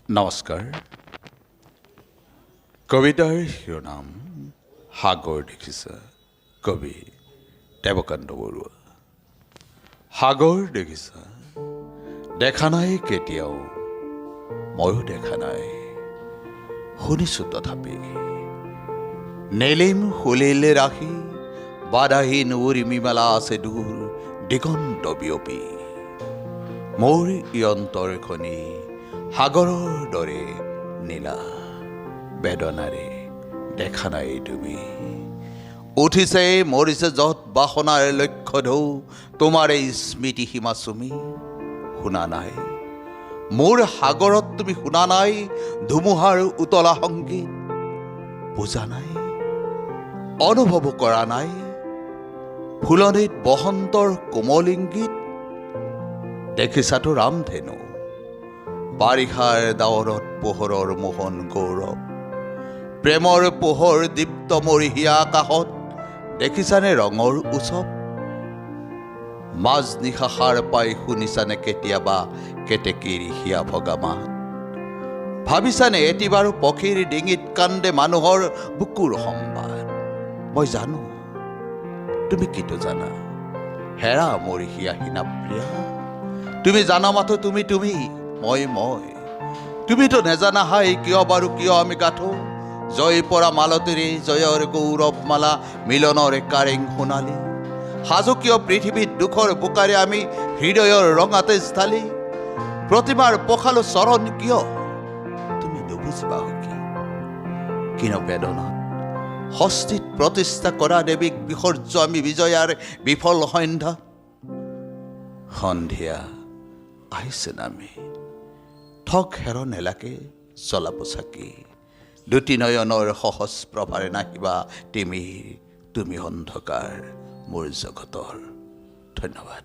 নমস্কাৰ। কবিতাৰ শিৰোনাম সাগৰ দেখিছা, কবি দেৱকান্ত বৰুৱা। সাগৰ দেখিছা, দেখা নাই কেতিয়াও, ময়ো দেখা নাই, শুনিছোঁ তথাপি। নেলিম শুলিল ৰাখি বাধাহীন উৰ্মি মেলা আছে দূৰ দিগন্ত বিয়পি। মোৰ ই অন্তৰখনি সাগৰৰ দৰে নীলা, বেদনাৰে দেখা নাই তুমি। উঠিছে মৰিছে যত বাসনাৰ লক্ষ্য ঢৌ, তোমাৰ এই স্মৃতি সীমা চুমি। শুনা নাই মোৰ সাগৰত তুমি, শুনা নাই ধুমুহাৰ উতলা সংগীত, বুজা নাই অনুভৱ কৰা নাই ফুলনিত বসন্তৰ কোমল ইংগিত। দেখিছাতো ৰামধেনু বাৰিষাৰ ডাৱৰত পোহৰৰ মোহন গৌৰৱ, প্ৰেমৰ পোহৰ দীপ্ত মৰিহিয়া আকাশত দেখিছানে ৰঙৰ উৎসৱ। মাজনিশা সাৰ পাই শুনিছানে কেতিয়াবা কেতেকীৰ হিয়া ভগা মাত, ভাবিছানে এটিবাৰো পক্ষীৰ ডিঙিত কান্দে মানুহৰ বুকুৰ সম্বাদ। মই জানো তুমি কিটো জানা, হেৰা মোৰ হিয়া হীনা প্ৰিয়া। তুমি জানা মাথো তুমি তুমি, মই মই। তুমিতো নেজানা হাই কিয় বাৰু কিয় আমি গাঠো, জয় পৰা মালতীৰে জয়ৰ গৌৰৱ মালা, মিলনৰ কাৰেং সোণালী। সাজু কিয় পৃথিৱীত দুখৰ বোকাৰে আমি হৃদয়ৰ ৰঙাতে ঢালি, প্ৰতিমাৰ পখালো চৰণ কিয় তুমি নুবুজিবা কি। কিনো বেদনাত হস্তিত প্ৰতিষ্ঠা কৰা দেৱীক বিসৰ্য আমি বিজয়াৰ বিফল সন্ধ্যা। সন্ধিয়া আহিছে নামি ঠক হেৰ নেলাকে জ্বলাব চাকি, দুটি নয়নৰ সহজ প্ৰভাৰে নাহিবা তিমিৰ, তুমি অন্ধকাৰ মোৰ জগতৰ। ধন্যবাদ।